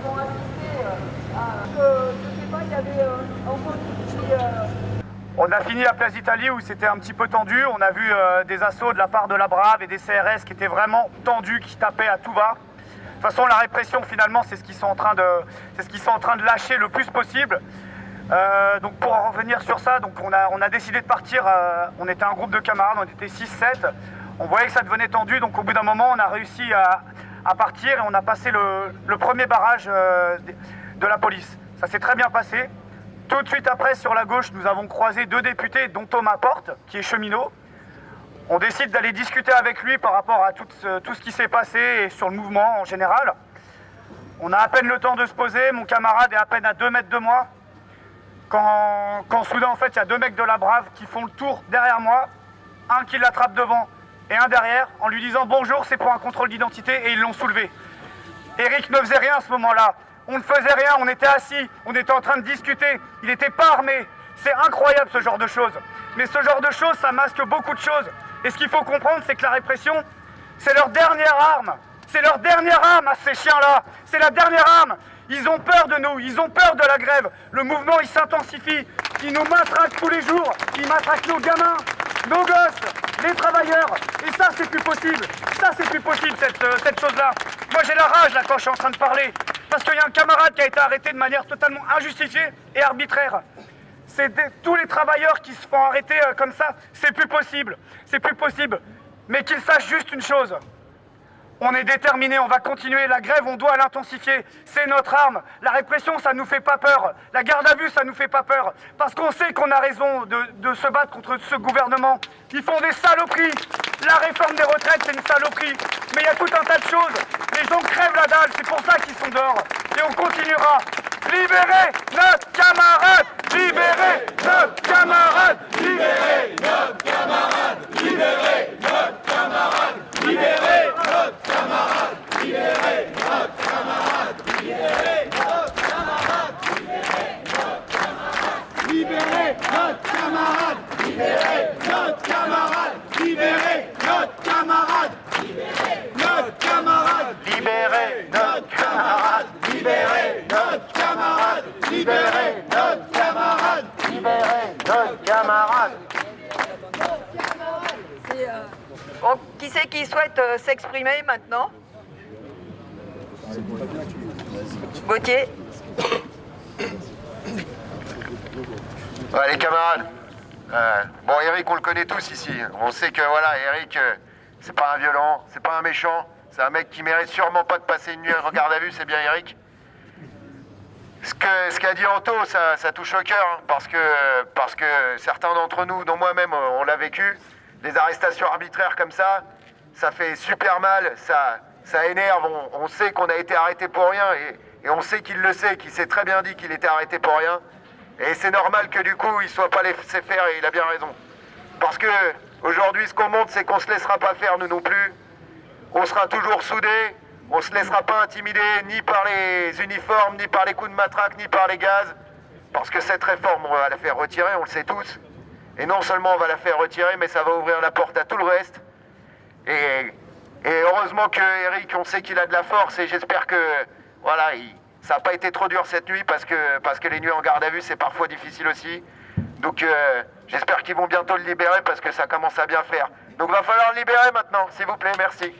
pour assister je sais pas, il y avait un policier. On a fini à Place d'Italie où c'était un petit peu tendu. On a vu des assauts de la part de la Brave et des CRS qui étaient vraiment tendus, qui tapaient à tout va. De toute façon, la répression, finalement, c'est ce qu'ils sont en train de lâcher le plus possible. Donc pour en revenir sur ça, donc on a décidé de partir. On était un groupe de camarades, on était 6-7. On voyait que ça devenait tendu, donc au bout d'un moment, on a réussi à partir et on a passé le premier barrage de la police. Ça s'est très bien passé. Tout de suite après, sur la gauche, nous avons croisé 2 députés, dont Thomas Porte, qui est cheminot. On décide d'aller discuter avec lui par rapport à tout ce qui s'est passé et sur le mouvement en général. On a à peine le temps de se poser, mon camarade est à peine à 2 mètres de moi. Quand soudain, en fait, il y a 2 mecs de la Brave qui font le tour derrière moi, un qui l'attrape devant et un derrière, en lui disant « Bonjour, c'est pour un contrôle d'identité » et ils l'ont soulevé. Eric ne faisait rien à ce moment-là. On ne faisait rien, on était assis, on était en train de discuter. Il n'était pas armé. C'est incroyable ce genre de choses. Mais ce genre de choses, ça masque beaucoup de choses. Et ce qu'il faut comprendre, c'est que la répression, c'est leur dernière arme. C'est leur dernière arme à ces chiens-là. C'est la dernière arme. Ils ont peur de nous, ils ont peur de la grève. Le mouvement, il s'intensifie. Ils nous matraquent tous les jours. Ils matraquent nos gamins, nos gosses, les travailleurs. Et ça, c'est plus possible. Ça, c'est plus possible, cette chose-là. Moi, j'ai la rage, là, quand je suis en train de parler. Parce qu'il y a un camarade qui a été arrêté de manière totalement injustifiée et arbitraire. Tous les travailleurs qui se font arrêter comme ça, c'est plus possible. C'est plus possible. Mais qu'ils sachent juste une chose. On est déterminés, on va continuer. La grève, on doit l'intensifier. C'est notre arme. La répression, ça nous fait pas peur. La garde à vue, ça nous fait pas peur. Parce qu'on sait qu'on a raison de se battre contre ce gouvernement. Ils font des saloperies. La réforme des retraites, c'est une saloperie. Mais il y a tout un tas de choses. Les gens crèvent la dalle, c'est pour ça qu'ils sont dehors. Et on continuera. Libérez notre camarade! Libérez notre camarade! Libérez notre camarade! Libérez notre camarade! Libérez notre camarade! Libérez notre camarade! Libérez notre camarade! Libérez notre camarade! Libérez notre camarade! Libérez notre camarade! Libérez notre camarade! Libérez notre camarade! Libérez notre camarade! Libérez notre camarade! Libérez notre camarade! Bon, qui c'est qui souhaite s'exprimer maintenant? Gauthier. Ouais, les camarades. Bon, Eric, on le connaît tous ici. On sait que, voilà, Eric, c'est pas un violent, c'est pas un méchant. C'est un mec qui mérite sûrement pas de passer une nuit en garde à vue, c'est bien Eric. Ce qu'a dit Anto, ça touche au cœur, hein, parce que certains d'entre nous, dont moi-même, on l'a vécu. Les arrestations arbitraires comme ça fait super mal, ça énerve. On sait qu'on a été arrêté pour rien et on sait qu'il le sait, qu'il s'est très bien dit qu'il était arrêté pour rien. Et c'est normal que du coup, il soit pas laissé faire et il a bien raison. Parce que aujourd'hui, ce qu'on montre, c'est qu'on se laissera pas faire, nous non plus. On sera toujours soudés, on se laissera pas intimider ni par les uniformes, ni par les coups de matraque, ni par les gaz. Parce que cette réforme, on va la faire retirer, on le sait tous. Et non seulement on va la faire retirer, mais ça va ouvrir la porte à tout le reste. Et heureusement que Eric, on sait qu'il a de la force et j'espère que, voilà, ça n'a pas été trop dur cette nuit parce que les nuits en garde à vue, c'est parfois difficile aussi. Donc j'espère qu'ils vont bientôt le libérer parce que ça commence à bien faire. Donc va falloir le libérer maintenant, s'il vous plaît, merci.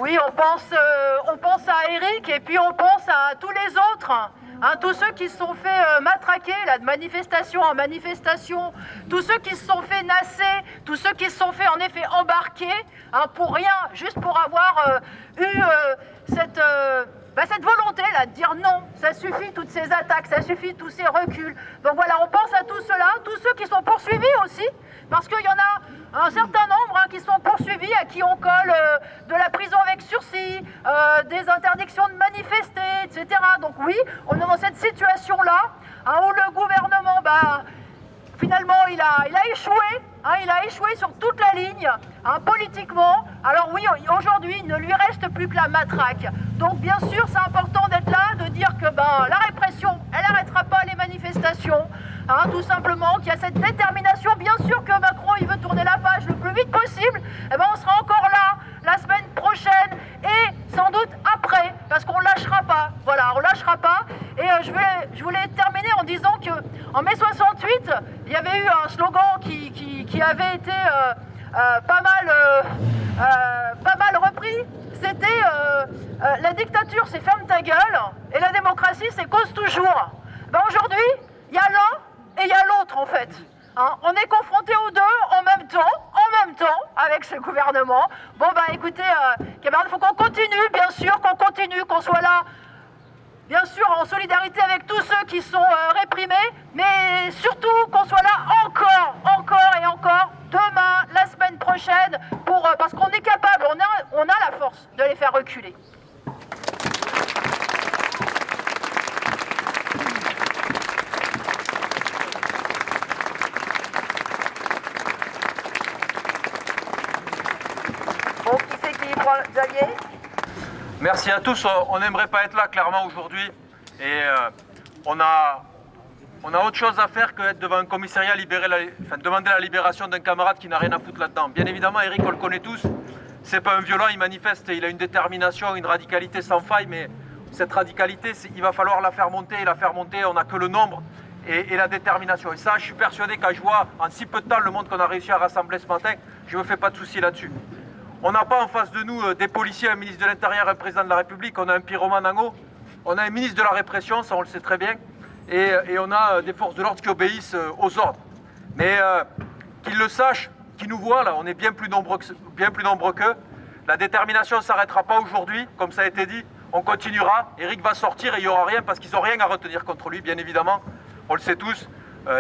Oui, on pense à Eric et puis on pense à tous les autres, hein, tous ceux qui se sont fait matraquer là, de manifestation en manifestation, tous ceux qui se sont fait nasser, tous ceux qui se sont fait en effet embarquer pour rien, juste pour avoir eu cette volonté là de dire non, ça suffit toutes ces attaques, ça suffit tous ces reculs. Donc voilà, on pense à tout cela, tous ceux qui sont poursuivis aussi, parce qu'il y en a un certain nombre qui sont poursuivis, à qui on colle de la prison avec sursis, des interdictions de manifester, etc. Donc oui, on est dans cette situation-là, où le gouvernement, finalement, il a échoué. Il a échoué sur toute la ligne, politiquement. Alors oui, aujourd'hui, il ne lui reste plus que la matraque. Donc bien sûr, c'est important d'être là, de dire que la répression, elle n'arrêtera pas les manifestations. hein, tout simplement, qu'il y a cette détermination. Bien sûr que Macron, il veut tourner la page le plus vite possible. Eh ben, on sera encore là la semaine prochaine et sans doute après, parce qu'on lâchera pas. Voilà, on lâchera pas. Et je voulais terminer en disant que en mai 68, il y avait eu un slogan qui avait été pas mal repris. C'était la dictature, c'est ferme ta gueule, et la démocratie, c'est cause toujours. Ben aujourd'hui, il y a l'un et il y a l'autre en fait. Hein, on est confrontés aux deux en même temps, avec ce gouvernement. Bon bah écoutez, camarades, il faut qu'on continue, bien sûr, qu'on soit là, bien sûr, en solidarité avec tous ceux qui sont réprimés, mais surtout qu'on soit là encore et encore, demain, la semaine prochaine, parce qu'on est capable, on a la force de les faire reculer. Bon, qui c'est qui prend Xavier? Merci à tous. On n'aimerait pas être là clairement aujourd'hui. Et on a autre chose à faire que être devant un commissariat, demander la libération d'un camarade qui n'a rien à foutre là-dedans. Bien évidemment, Eric, on le connaît tous. C'est pas un violent, il manifeste, il a une détermination, une radicalité sans faille, mais cette radicalité, il va falloir la faire monter. Et la faire monter, on n'a que le nombre et la détermination. Et ça, je suis persuadé, quand je vois en si peu de temps le monde qu'on a réussi à rassembler ce matin, je me fais pas de soucis là-dessus. On n'a pas en face de nous des policiers, un ministre de l'Intérieur, un président de la République, on a un pyromane en haut, on a un ministre de la Répression, ça on le sait très bien, et on a des forces de l'ordre qui obéissent aux ordres. Mais qu'ils le sachent, qu'ils nous voient là, on est bien plus nombreux qu'eux. La détermination ne s'arrêtera pas aujourd'hui, comme ça a été dit, on continuera. Eric va sortir et il n'y aura rien parce qu'ils n'ont rien à retenir contre lui, bien évidemment, on le sait tous.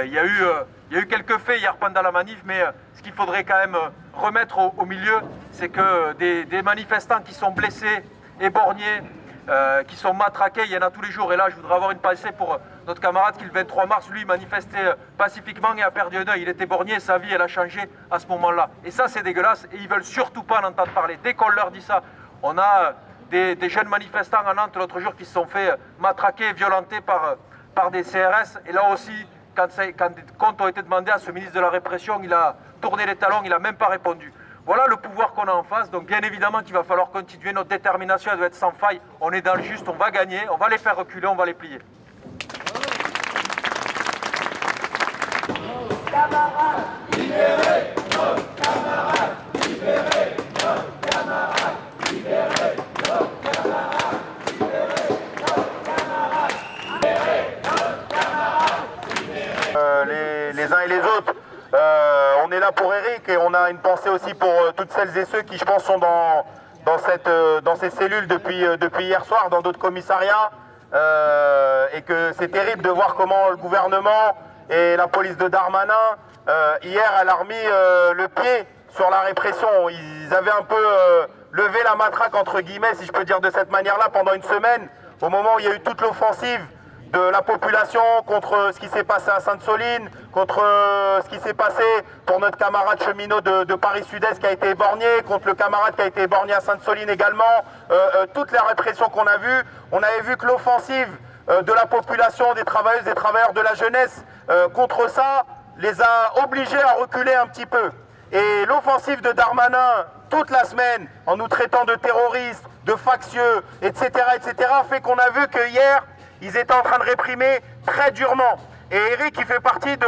Il y a eu quelques faits hier pendant la manif, mais ce qu'il faudrait quand même remettre au milieu, c'est que des manifestants qui sont blessés, éborgnés, qui sont matraqués, il y en a tous les jours. Et là, je voudrais avoir une pensée pour notre camarade qui, le 23 mars, lui, manifestait pacifiquement et a perdu un œil. Il était borgné, sa vie, elle a changé à ce moment-là. Et ça, c'est dégueulasse et ils veulent surtout pas en entendre parler. Dès qu'on leur dit ça, on a des jeunes manifestants à Nantes l'autre jour qui se sont fait matraquer, violenter par des CRS. Et là aussi, quand des comptes ont été demandés à ce ministre de la Répression, il a tourné les talons, il n'a même pas répondu. Voilà le pouvoir qu'on a en face, donc bien évidemment qu'il va falloir continuer, notre détermination elle doit être sans faille, on est dans le juste, on va gagner, on va les faire reculer, on va les plier. Camarades, libérez nos camarades, libérez nos camarades, libérez nos camarades, libérez nos camarades, libérez nos camarades. Les uns et les autres, on est là pour Eric et on a une pensée aussi pour toutes celles et ceux qui, je pense, sont dans ces cellules depuis hier soir, dans d'autres commissariats, et que c'est terrible de voir comment le gouvernement et la police de Darmanin, hier, elle a remis le pied sur la répression. Ils avaient un peu levé la matraque, entre guillemets, si je peux dire de cette manière-là, pendant une semaine, au moment où il y a eu toute l'offensive de la population contre ce qui s'est passé à Sainte-Soline, contre ce qui s'est passé pour notre camarade cheminot de Paris Sud-Est qui a été éborgné, contre le camarade qui a été éborgné à Sainte-Soline également. Toutes les répressions qu'on a vues, on avait vu que l'offensive de la population, des travailleuses, des travailleurs de la jeunesse contre ça, les a obligés à reculer un petit peu. Et l'offensive de Darmanin, toute la semaine, en nous traitant de terroristes, de factieux, etc., fait qu'on a vu que hier, ils étaient en train de réprimer très durement. Et Eric, il fait partie de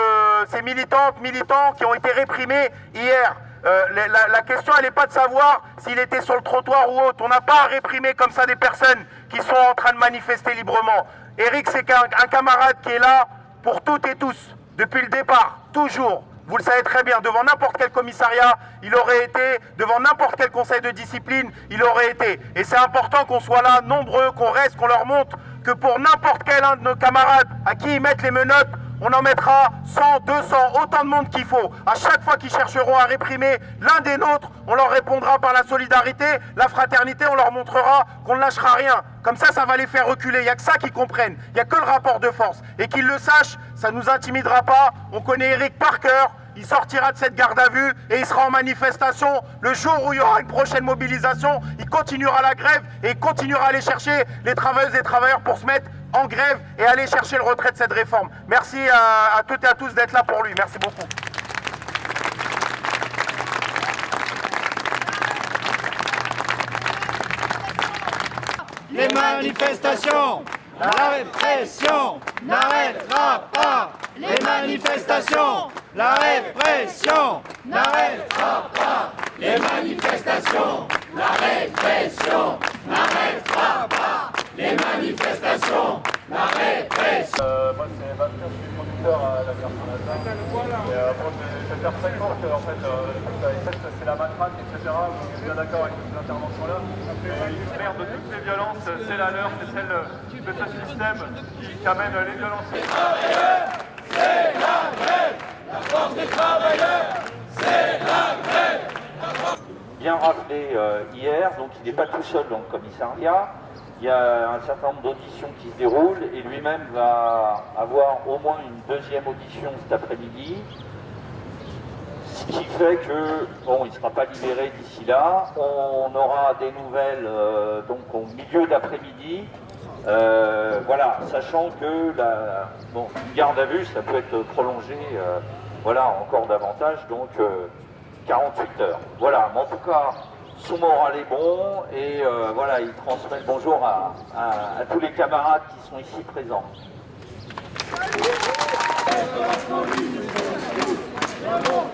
ces militantes, militants qui ont été réprimés hier. La question, elle n'est pas de savoir s'il était sur le trottoir ou autre. On n'a pas à réprimer comme ça des personnes qui sont en train de manifester librement. Eric, c'est un camarade qui est là pour toutes et tous, depuis le départ, toujours. Vous le savez très bien, devant n'importe quel commissariat, il aurait été, devant n'importe quel conseil de discipline, il aurait été. Et c'est important qu'on soit là, nombreux, qu'on reste, qu'on leur montre que pour n'importe quel un de nos camarades à qui ils mettent les menottes, on en mettra 100, 200, autant de monde qu'il faut. À chaque fois qu'ils chercheront à réprimer l'un des nôtres, on leur répondra par la solidarité, la fraternité, on leur montrera qu'on ne lâchera rien. Comme ça va les faire reculer. Il n'y a que ça qu'ils comprennent. Il n'y a que le rapport de force. Et qu'ils le sachent, ça ne nous intimidera pas. On connaît Eric par cœur. Il sortira de cette garde à vue et il sera en manifestation. Le jour où il y aura une prochaine mobilisation, il continuera la grève et il continuera à aller chercher les travailleuses et travailleurs pour se mettre en grève et aller chercher le retrait de cette réforme. Merci à toutes et à tous d'être là pour lui. Merci beaucoup. Les manifestations, la répression n'arrêtera pas. Les manifestations, la répression n'arrêtera pas. Les manifestations, la répression n'arrêtera pas. Les manifestations, la répression. Moi c'est Bastien, je suis producteur à la gare Saint-Lazare. Et moi je vais faire très court que en fait c'est la matraque, etc. Vous êtes bien d'accord avec ces interventions-là. Et faire de toutes les violences, c'est la leur, c'est celle de ce système qui amène les violences. Les travailleurs, c'est la grève. La force des travailleurs, c'est la grève. Bien rappelé hier, donc il n'est pas tout seul dans le commissariat. Il y a un certain nombre d'auditions qui se déroulent et lui-même va avoir au moins une deuxième audition cet après-midi. Ce qui fait que, bon, il ne sera pas libéré d'ici là. On aura des nouvelles donc au milieu d'après-midi. Voilà, sachant que une garde à vue, ça peut être prolongé voilà, encore davantage, donc 48 heures. Voilà, mais en tout cas, son moral est bon et voilà, il transmet le bonjour à tous les camarades qui sont ici présents. Bravo.